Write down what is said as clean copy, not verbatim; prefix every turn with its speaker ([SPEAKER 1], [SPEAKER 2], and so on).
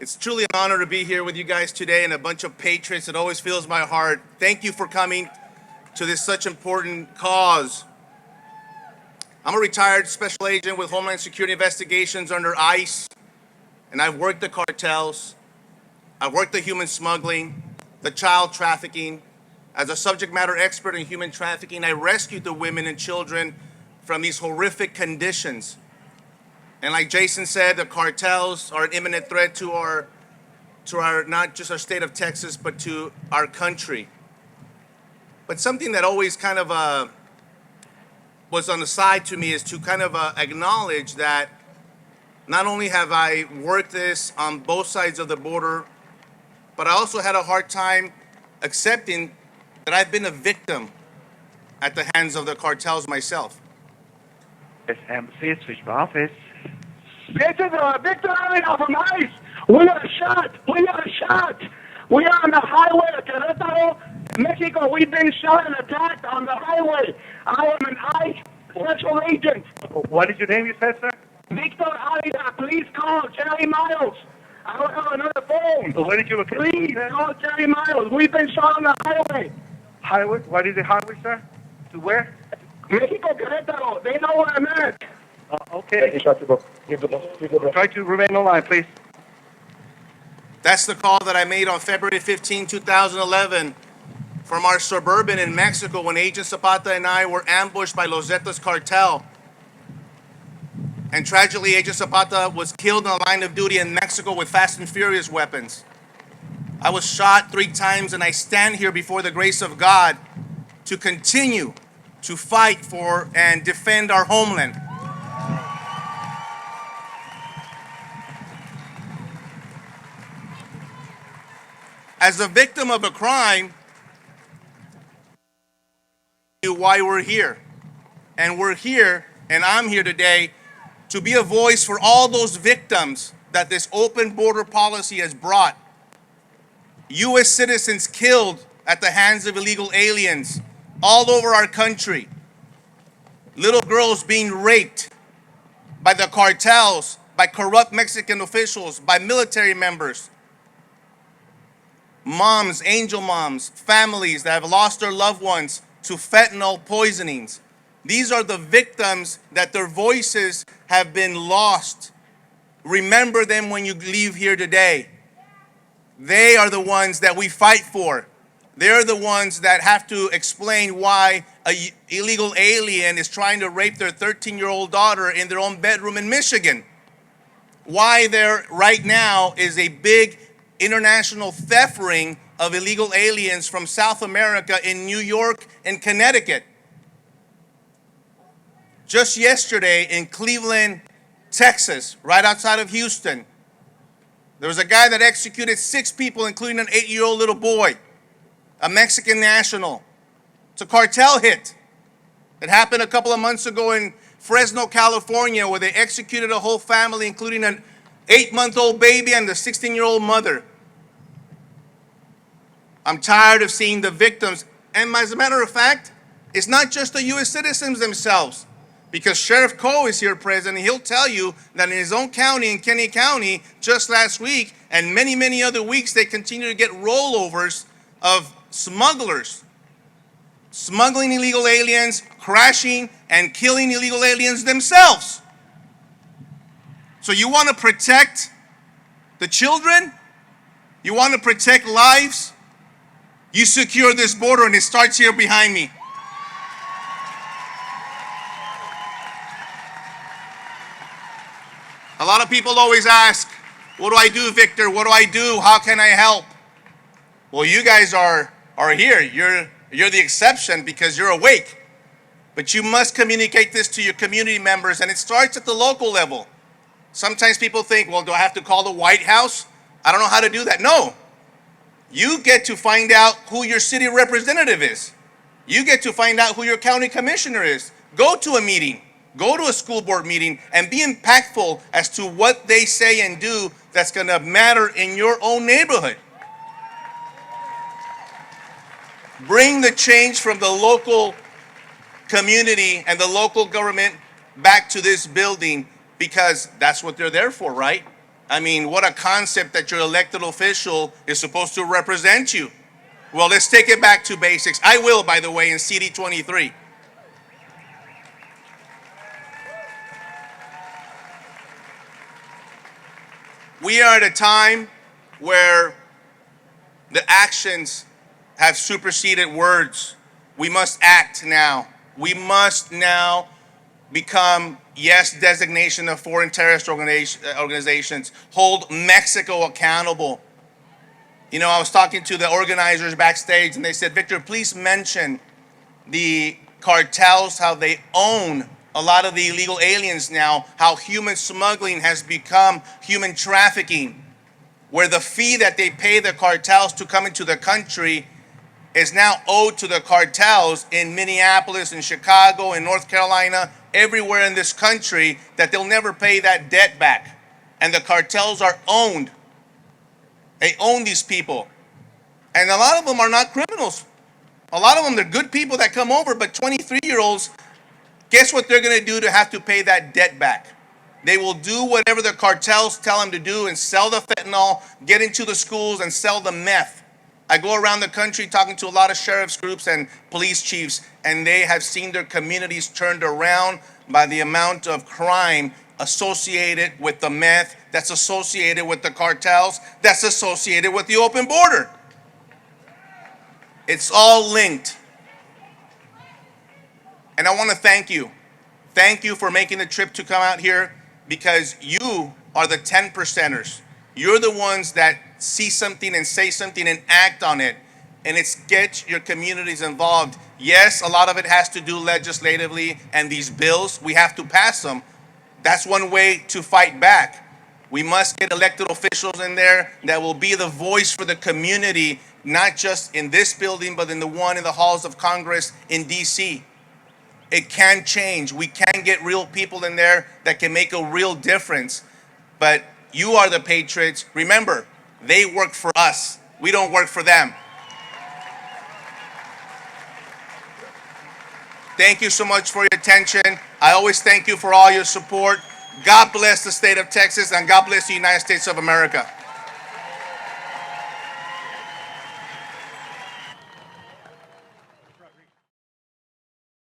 [SPEAKER 1] It's truly an honor to be here with you guys today and a bunch of patriots. It always fills my heart. Thank you for coming to this such important cause. I'm a retired special agent with Homeland Security Investigations under ICE, and I've worked the cartels, I've worked the human smuggling, the child trafficking. As a subject matter expert in human trafficking, I rescued the women and children from these horrific conditions. And like Jason said, the cartels are an imminent threat to our not just our state of Texas, but to our country. But something that always kind of was on the side to me is to kind of acknowledge that not only have I worked this on both sides of the border, but I also had a hard time accepting that I've been a victim at the hands of the cartels myself.
[SPEAKER 2] Yes, Embassies, Supervisory Office.
[SPEAKER 3] This is a victory from ICE. We are shot. We are shot. We are on the highway to Querétaro, Mexico. We've been shot and attacked on the highway. I am an ICE Special Agent.
[SPEAKER 2] What is your name, you said, sir?
[SPEAKER 3] Victor Avila. Please call Jerry Miles. I don't have another phone.
[SPEAKER 2] Where did you locate?
[SPEAKER 3] Please call Jerry Miles. We've been shot on the highway.
[SPEAKER 2] Highway? What is the highway, sir? To where?
[SPEAKER 3] Mexico, Querétaro. They know where I'm at.
[SPEAKER 2] Okay. Try to remain online, please.
[SPEAKER 1] That's the call that I made on February 15, 2011 from our Suburban in Mexico when Agent Zapata and I were ambushed by Los Zetas cartel. And tragically, Agent Zapata was killed in the line of duty in Mexico with Fast and Furious weapons. I was shot 3 times, and I stand here before the grace of God to continue to fight for and defend our homeland. As a victim of a crime, why we're here. And we're here, and I'm here today to be a voice for all those victims that this open border policy has brought. U.S. citizens killed at the hands of illegal aliens all over our country. Little girls being raped by the cartels, by corrupt Mexican officials, by military members. Moms, angel moms, families that have lost their loved ones to fentanyl poisonings. These are the victims that their voices have been lost. Remember them when you leave here today. They are the ones that we fight for. They're the ones that have to explain why an illegal alien is trying to rape their 13-year-old daughter in their own bedroom in Michigan. Why there right now is a big international theft ring of illegal aliens from South America in New York and Connecticut. Just yesterday in Cleveland, Texas, right outside of Houston, there was a guy that executed 6 people, including an 8-year-old little boy, a Mexican national. It's a cartel hit. It happened a couple of months ago in Fresno, California, where they executed a whole family, including an 8-month-old baby and the 16-year-old mother. I'm tired of seeing the victims. And as a matter of fact, it's not just the U.S. citizens themselves. Because Sheriff Coe is here present, and he'll tell you that in his own county, in Kennedy County, just last week, and many, many other weeks, they continue to get rollovers of smugglers. Smuggling illegal aliens, crashing, and killing illegal aliens themselves. So you want to protect the children? You want to protect lives? You secure this border, and it starts here behind me. A lot of people always ask, what do I do, Victor? What do I do? How can I help? Well, you guys are here. You're the exception because you're awake. But you must communicate this to your community members, and it starts at the local level. Sometimes people think, well, do I have to call the White House? I don't know how to do that. No. You get to find out who your city representative is. You get to find out who your county commissioner is. Go to a meeting. Go to a school board meeting and be impactful as to what they say and do that's going to matter in your own neighborhood. Bring the change from the local community and the local government back to this building because that's what they're there for, right? I mean, what a concept that your elected official is supposed to represent you. Well, let's take it back to basics. I will, by the way, in CD 23. We are at a time where the actions have superseded words. We must act now. We must now become, yes, designation of foreign terrorist organizations, hold Mexico accountable. You know, I was talking to the organizers backstage and they said, Victor, please mention the cartels, how they own a lot of the illegal aliens now, how human smuggling has become human trafficking, where the fee that they pay the cartels to come into the country is now owed to the cartels in Minneapolis, in Chicago, in North Carolina, everywhere in this country, that they'll never pay that debt back. And the cartels are owned. They own these people. And a lot of them are not criminals. A lot of them, they're good people that come over, but 23-year-olds, guess what they're going to do to have to pay that debt back? They will do whatever the cartels tell them to do and sell the fentanyl, get into the schools and sell the meth. I go around the country talking to a lot of sheriff's groups and police chiefs, and they have seen their communities turned around by the amount of crime associated with the meth, that's associated with the cartels, that's associated with the open border. It's all linked. And I want to thank you. Thank you for making the trip to come out here, because you are the 10%ers. You're the ones that see something and say something and act on it. And it's get your communities involved. Yes, a lot of it has to do legislatively, and these bills, we have to pass them. That's one way to fight back. We must get elected officials in there that will be the voice for the community, not just in this building, but in the one in the halls of Congress in DC. It can change. We can get real people in there that can make a real difference. But you are the patriots. Remember, they work for us. We don't work for them. Thank you so much for your attention. I always thank you for all your support. God bless the state of Texas, and God bless the United States of America.